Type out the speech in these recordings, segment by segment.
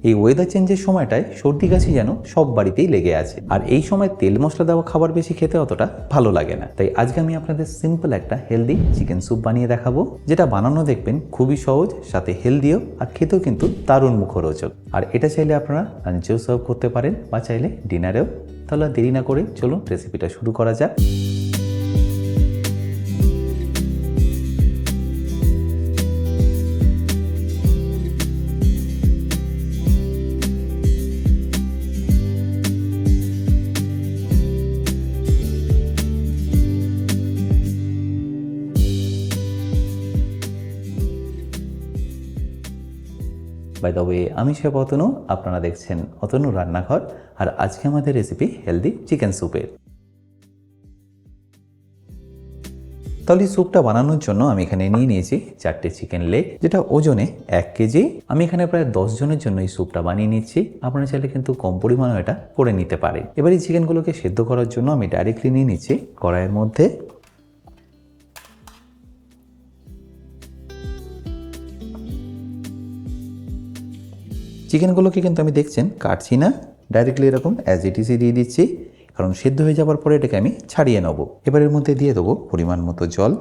এই ওয়েদার চেঞ্জের সময়টায় সর্দি কাশি যেন সব বাড়িতেই লেগে আছে, আর এই সময় তেল মশলা দেওয়া খাবার বেশি খেতে অতটা ভালো লাগে না। তাই আজকে আমি আপনাদের সিম্পল একটা হেলদি চিকেন স্যুপ বানিয়ে দেখাবো, যেটা বানানো দেখবেন খুবই সহজ, সাথে হেলদিও, আর খেতেও কিন্তু দারুণ মুখরোচক। আর এটা চাইলে আপনারা লাঞ্চেও সার্ভ করতে পারেন বা চাইলে ডিনারেও। তাহলে দেরি না করে চলুন রেসিপিটা শুরু করা যাক। বাই দ্য ওয়ে, আমি শেফ অতনু, আপনারা দেখছেন অতনু রান্নাঘর, আর আজকে আমাদের রেসিপি হেলদি চিকেন স্যুপের। তাহলে স্যুপটা বানানোর জন্য আমি এখানে নিয়ে নিয়েছি 4টে চিকেন লেগ, যেটা ওজনে 1 কেজি। আমি এখানে প্রায় 10 জনের জন্য এই স্যুপটা বানিয়ে নিচ্ছি। আপনারা চাইলে কিন্তু কম পরিমাণে এটা করে নিতে পারেন। এবার এই চিকেনগুলোকে সেদ্ধ করার জন্য আমি ডাইরেক্টলি নিয়ে নিচ্ছি কড়াইয়ের মধ্যে। চিকেনগুলোকে কিন্তু আমি দেখছেন কাটছি না, ডাইরেক্টলি এরকম অ্যাজ ইট ইজই দিয়ে দিচ্ছি, কারণ সেদ্ধ হয়ে যাওয়ার পরে এটাকে আমি ছাড়িয়ে নেব। এবার এর মধ্যে দিয়ে দেবো পরিমাণ মতো জল।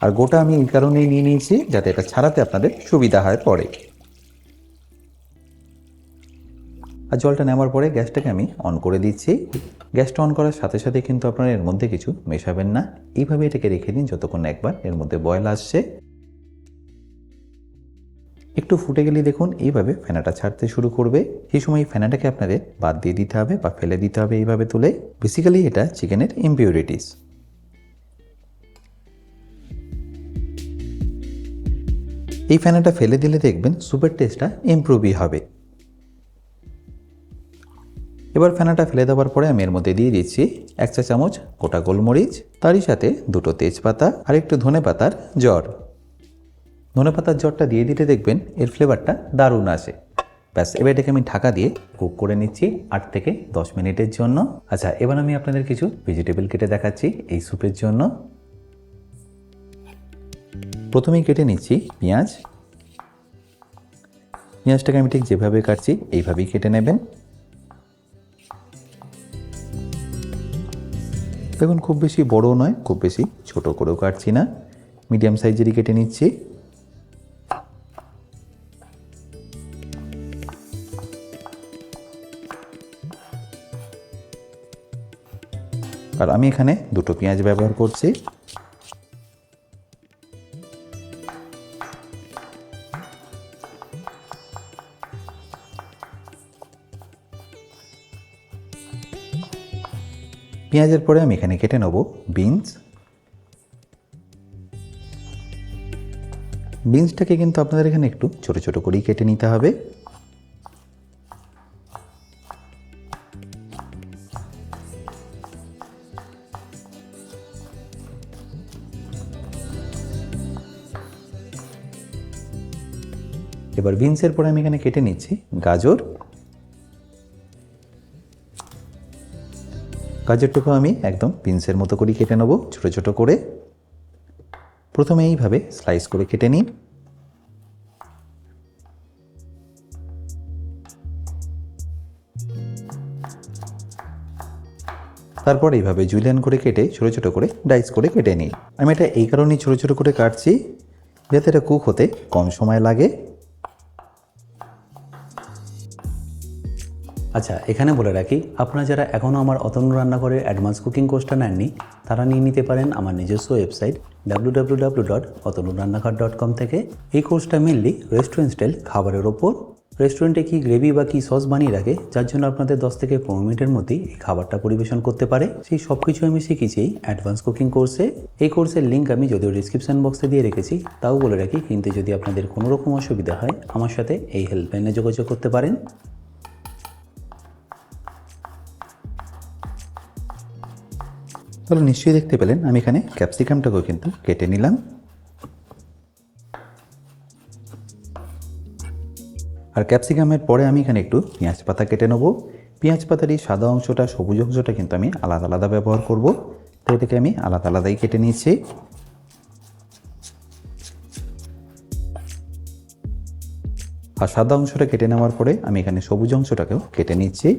আর গোটা আমি এই কারণেই নিয়ে নিয়েছি যাতে এটা ছাড়াতে আপনাদের সুবিধা হয় পরে। আর জলটা নেওয়ার পরে গ্যাসটাকে আমি অন করে দিচ্ছি। গ্যাসটা অন করার সাথে সাথে কিন্তু আপনারা এর মধ্যে কিছু মেশাবেন না, এইভাবে এটাকে রেখে দিন যতক্ষণ একবার এর মধ্যে বয়েল আসছে। একটু ফুটে গেলে দেখুন এইভাবে ফেনাটা ছাড়তে শুরু করবে। সেই সময় এই ফেনাটাকে আপনাদের বাদ দিয়ে দিতে হবে বা ফেলে দিতে হবে এইভাবে তুলে। বেসিক্যালি এটা চিকেনের ইমপিউরিটিস। এই ফেনাটা ফেলে দিলে দেখবেন স্যুপের টেস্টটা ইমপ্রুভই হবে। এবার ফেনাটা ফেলে দেওয়ার পরে আমি এর মধ্যে দিয়ে দিচ্ছি 1 চা চামচ গোটা গোলমরিচ, তারই সাথে 2টো তেজপাতা আর একটু ধনেপাতার জড়। ধনেপাতার জড়টা দিয়ে দিতে দেখবেন এর ফ্লেভারটা দারুণ আসে। ব্যাস, এবার এটাকে আমি ঢাকা দিয়ে কুক করে নিচ্ছি 8 থেকে 10 মিনিটের জন্য। আচ্ছা, এবার আমি আপনাদের কিছু ভেজিটেবল কেটে দেখাচ্ছি এই স্যুপের জন্য। প্রথমেই কেটে নিচ্ছি পেঁয়াজ। পেঁয়াজটাকে আমি ঠিক যেভাবে কাটছি এইভাবেই কেটে নেবেন। দেখুন খুব বেশি বড়ও নয়, খুব বেশি ছোট করেও কাটছি না, মিডিয়াম সাইজেরই কেটে নিচ্ছি। আর আমি এখানে 2টো পেঁয়াজ ব্যবহার করছি। পেঁয়াজের পরে আমি এখানে কেটে নেব বিনস। বিনসটাকে কিন্তু আপনাদের এখানে একটু ছোট ছোট করেই কেটে নিতে হবে। এবার বিনসের পরে আমি এখানে কেটে নিচ্ছি গাজর। গাজরটুকু আমি একদম বিনসের মতো করেই কেটে নেব ছোট ছোট করে। প্রথমে এইভাবে স্লাইস করে কেটে নিন। তারপর এইভাবে জুলিয়ান করে কেটে ছোট ছোট করে ডাইস করে কেটে নিই। আমি এটা এই কারণেই ছোট ছোট করে কাটছি যাতে এটা কুক হতে কম সময় লাগে। আচ্ছা, এখানে বলে রাখি, আপনারা যারা এখনও আমার অতনু রান্নাঘরের অ্যাডভান্স কুকিং কোর্সটা নেননি তারা নিয়ে নিতে পারেন আমার নিজস্ব ওয়েবসাইট www.otonurannakar.com থেকে। এই কোর্সটা মেনলি রেস্টুরেন্ট স্টাইল খাবারের ওপর। রেস্টুরেন্টে কি গ্রেভি বা কি সস বানিয়ে রাখে যার জন্য আপনাদের 10 থেকে 15 মিনিটের মধ্যেই এই খাবারটা পরিবেশন করতে পারে, সেই সব কিছু আমি শিখেছি এই অ্যাডভান্স কুকিং কোর্সে। এই কোর্সের লিঙ্ক আমি যদিও ডিসক্রিপশন বক্সে দিয়ে রেখেছি, তাও বলে রাখি, কিন্তু যদি আপনাদের কোনো রকম অসুবিধা হয় আমার সাথে এই হেল্পলাইনে যোগাযোগ করতে পারেন। তাহলে নিশ্চয়ই দেখতে পেলেন আমি এখানে ক্যাপসিকামটাকেও কিন্তু কেটে নিলাম। আর ক্যাপসিকামের পরে আমি এখানে একটু পেঁয়াজ পাতা কেটে নেব। পেঁয়াজ পাতার এই সাদা অংশটা, সবুজ অংশটা কিন্তু আমি আলাদা আলাদা ব্যবহার করব, তো এটাকে আমি আলাদা আলাদাই কেটে নিয়েছি। আর সাদা অংশটা কেটে নেওয়ার পরে আমি এখানে সবুজ অংশটাকেও কেটে নিচ্ছি।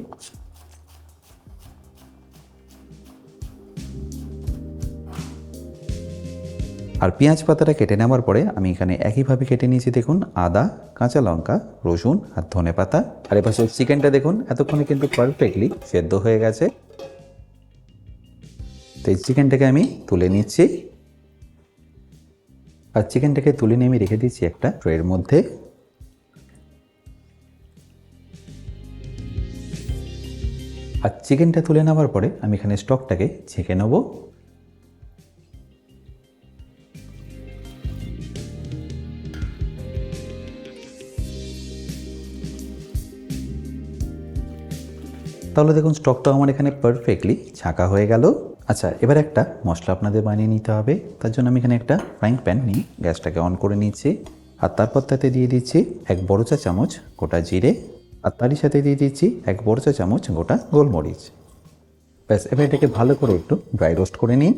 আর পেঁয়াজ পাতাটা কেটে নেওয়ার পরে আমি এখানে একইভাবে কেটে নিয়েছি দেখুন আদা, কাঁচা লঙ্কা, রসুন আর ধনে পাতা। আর এপাশে চিকেনটা দেখুন এতক্ষণে কিন্তু পারফেক্টলি সেদ্ধ হয়ে গেছে। তো এই চিকেনটাকে আমি তুলে নিচ্ছি। আর চিকেনটাকে তুলে নিয়ে আমি রেখে দিচ্ছি একটা ট্রের মধ্যে। আর চিকেনটা তুলে নেওয়ার পরে আমি এখানে স্টকটাকে ছেঁকে নেব। তাহলে দেখুন স্টকটা আমার এখানে পারফেক্টলি ছাঁকা হয়ে গেল। আচ্ছা, এবার একটা মশলা আপনাদের বানিয়ে নিতে হবে। তার জন্য আমি এখানে একটা ফ্রাইং প্যান নিয়ে গ্যাসটাকে অন করে নিচ্ছি। আর তারপর তাতে দিয়ে দিচ্ছি 1 বড় চা চামচ গোটা জিরে। আর তারই সাথে দিয়ে দিচ্ছি 1 বড় চা চামচ গোটা গোলমরিচ। ব্যাস, এবার এটাকে ভালো করে একটু ড্রাই রোস্ট করে নিই।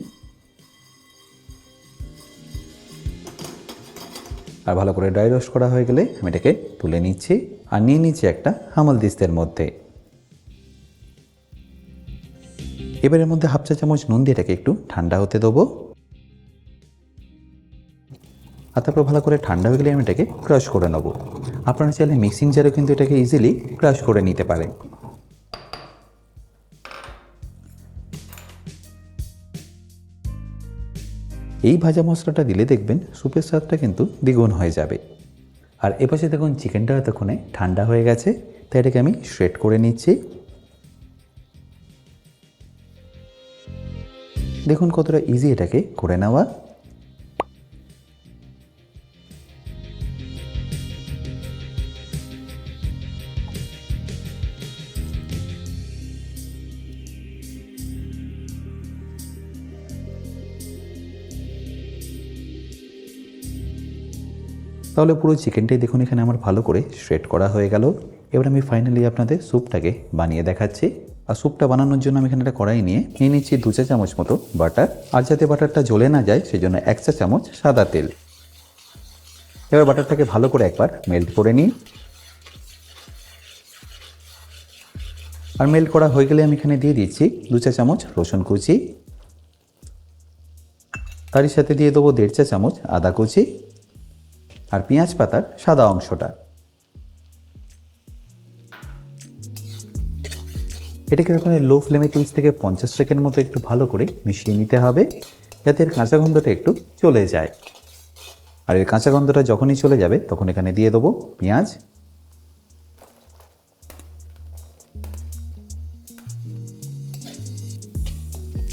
আর ভালো করে ড্রাই রোস্ট করা হয়ে গেলে আমি এটাকে তুলে নিচ্ছি। আর নিয়ে নিচ্ছি একটা হামালদিস্তের মধ্যে। এবারের মধ্যে 1/2 চা চামচ নুন দিয়ে এটাকে একটু ঠান্ডা হতে দেবো। আর তারপর ভালো করে ঠান্ডা হয়ে গেলে আমি এটাকে ক্রাশ করে নেব। আপনারা চাইলে মিক্সিং জারেও কিন্তু এটাকে ইজিলি ক্রাশ করে নিতে পারেন। এই ভাজা মশলাটা দিলে দেখবেন স্যুপের স্বাদটা কিন্তু দ্বিগুণ হয়ে যাবে। আর এপাশে দেখুন চিকেনটা এতক্ষণে ঠান্ডা হয়ে গেছে, তাই এটাকে আমি শ্রেড করে নিচ্ছি। দেখুন কতটা ইজি এটাকে করে নেওয়া। তাহলে পুরো চিকেনটাই দেখুন এখানে আমার ভালো করে শ্রেড করা হয়ে গেল। এবার আমি ফাইনালি আপনাদের স্যুপটাকে বানিয়ে দেখাচ্ছি। আর স্যুপটা বানানোর জন্য আমি এখানে একটা কড়াই নিয়ে নিচ্ছি 2 চা চামচ মতো বাটার। আর যাতে বাটারটা জ্বলে না যায় সেজন্য 1 চা চামচ সাদা তেল। এবার বাটারটাকে ভালো করে একবার মেল্ট করে নিই। আর মেল্ট করা হয়ে গেলে আমি এখানে দিয়ে দিচ্ছি 2 চা চামচ রসুন কুচি। তারই সাথে দিয়ে দেবো 1.5 চা চামচ আদা কুচি আর পেঁয়াজ পাতার সাদা অংশটা। এটাকে ওখানে লো ফ্লেমে 30 থেকে 50 সেকেন্ড মতো একটু ভালো করে মিশিয়ে নিতে হবে, যাতে এর কাঁচা গন্ধটা একটু চলে যায়। আর এর কাঁচা গন্ধটা যখনই চলে যাবে তখন এখানে দিয়ে দেবো পেঁয়াজ।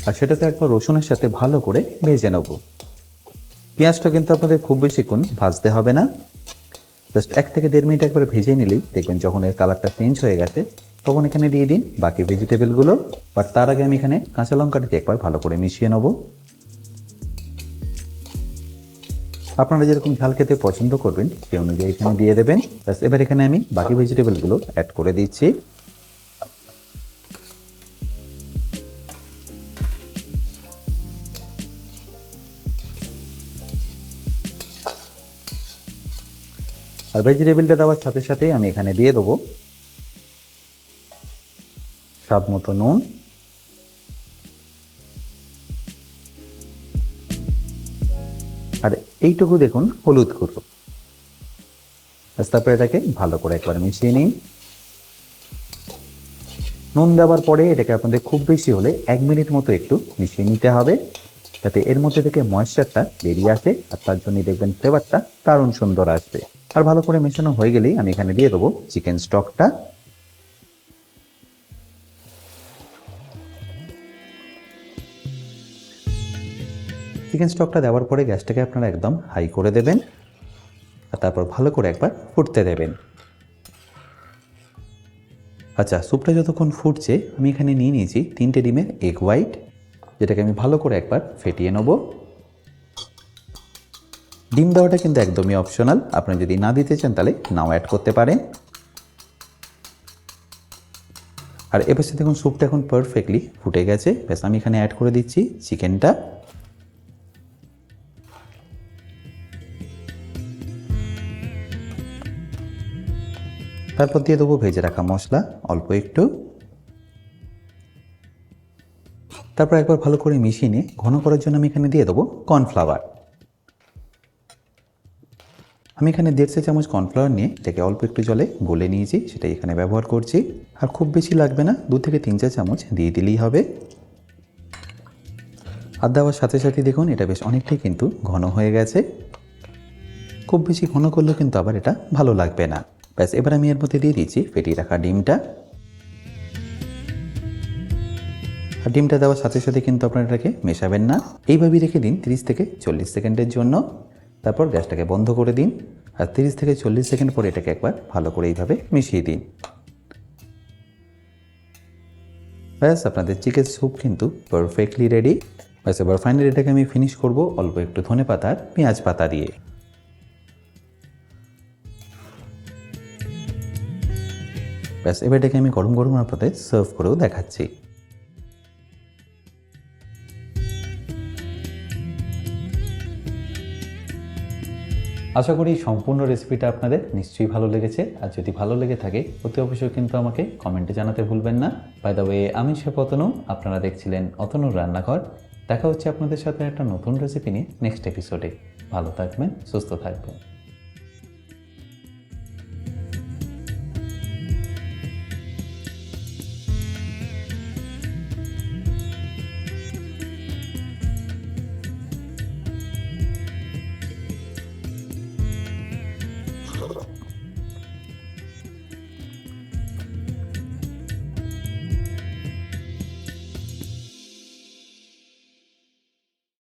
আর সেটাতে একবার রসুনের সাথে ভালো করে ভেজে নেব। পেঁয়াজটা কিন্তু আপনাদের খুব বেশিক্ষণ ভাজতে হবে না, জাস্ট 1 থেকে 1.5 মিনিট একবার ভেজে নিলেই দেখবেন যখন এর কালারটা চেঞ্জ হয়ে গেছে তখন এখানে দিয়ে দিন বাকি ভেজিটেবলগুলো। বাট তার আগে আমি এখানে কাঁচা লঙ্কাটাকে একবার ভালো করে মিশিয়ে নেব। আপনারা যেরকম ঝাল খেতে পছন্দ করবেন সেই অনুযায়ী এখানে দিয়ে দেবেন। ব্যাস, এবার এখানে আমি বাকি ভেজিটেবলগুলো অ্যাড করে দিচ্ছি। আর ভেজিটেবলটা দেওয়ার সাথে সাথে আমি এখানে দিয়ে দেবো স্বাদ মতো নুন, আর এইটুকু দেখুন হলুদ গুঁড়ো। তারপরে এটাকে ভালো করে একবার মিশিয়ে নিন। নুন দেওয়ার পরে এটাকে আপনাদের খুব বেশি হলে 1 মিনিট মতো একটু মিশিয়ে নিতে হবে, যাতে এর মধ্যে থেকে ময়েশ্চারটা বেরিয়ে আসে। আর তার জন্যই দেখবেন ফ্লেভারটা দারুণ সুন্দর আসবে। আর ভালো করে মেশানো হয়ে গেলেই আমি এখানে দিয়ে দেবো চিকেন স্টকটা। চিকেন স্টকটা দেওয়ার পরে গ্যাসটাকে আপনারা একদম হাই করে দেবেন। আর তারপর ভালো করে একবার ফুটতে দেবেন। আচ্ছা, স্যুপটা যতক্ষণ ফুটছে আমি এখানে নিয়ে নিয়েছি 3টে ডিমের এগ হোয়াইট, যেটাকে আমি ভালো করে একবার ফেটিয়ে নেব। ডিম দেওয়াটা কিন্তু একদমই অপশনাল, আপনি যদি না দিতে চান তাহলে নাও অ্যাড করতে পারেন। আর এবার দেখুন স্যুপটা এখন পারফেক্টলি ফুটে গেছে। ব্যাস, আমি এখানে অ্যাড করে দিচ্ছি চিকেনটা। তারপর দিয়ে দেবো ভেজে রাখা মশলা অল্প একটু। তারপর একবার ভালো করে মিশিয়ে নিয়ে ঘন করার জন্য আমি এখানে দিয়ে দেবো কর্নফ্লাওয়ার। আমি এখানে 1.5 চামচ কর্নফ্লাওয়ার নিয়ে এটাকে অল্প একটু জলে গলে নিয়েছি, সেটাই এখানে ব্যবহার করছি। আর খুব বেশি লাগবে না, 2 থেকে 3 চামচ দিয়ে দিলেই হবে। আর দেওয়ার সাথে সাথে দেখুন এটা বেশ অনেকটাই কিন্তু ঘন হয়ে গেছে। খুব বেশি ঘন করলেও কিন্তু আবার এটা ভালো লাগবে না। ব্যাস, এবার আমি এর মধ্যে দিয়ে দিচ্ছি ফেটিয়ে রাখা ডিমটা। আর ডিমটা দেওয়ার সাথে সাথে কিন্তু আপনারা এটাকে মেশাবেন না, এইভাবেই রেখে দিন 30 থেকে 40 সেকেন্ডের জন্য। তারপর গ্যাসটাকে বন্ধ করে দিন আর 30 থেকে 40 সেকেন্ড পরে এটাকে একবার ভালো করে এইভাবে মিশিয়ে দিন। ব্যাস, আপনাদের চিকেন স্যুপ কিন্তু পারফেক্টলি রেডি। ব্যাস, এবার ফাইনালি এটাকে আমি ফিনিশ করব অল্প একটু ধনেপাতা আর পেঁয়াজ পাতা দিয়ে। ব্যাস, এবার এটাকে আমি গরম গরম আপনাদের সার্ভ করেও দেখাচ্ছি। আশা করি সম্পূর্ণ রেসিপিটা আপনাদের নিশ্চয়ই ভালো লেগেছে। আর যদি ভালো লেগে থাকে অতি অবশ্যই কিন্তু আমাকে কমেন্টে জানাতে ভুলবেন না। বাই দ্য ওয়ে, আমি শেফ অতনু, আপনারা দেখছিলেন অতনুর রান্নাঘর। দেখা হচ্ছে আপনাদের সাথে একটা নতুন রেসিপি নিয়ে নেক্সট এপিসোডে। ভালো থাকবেন, সুস্থ থাকবেন।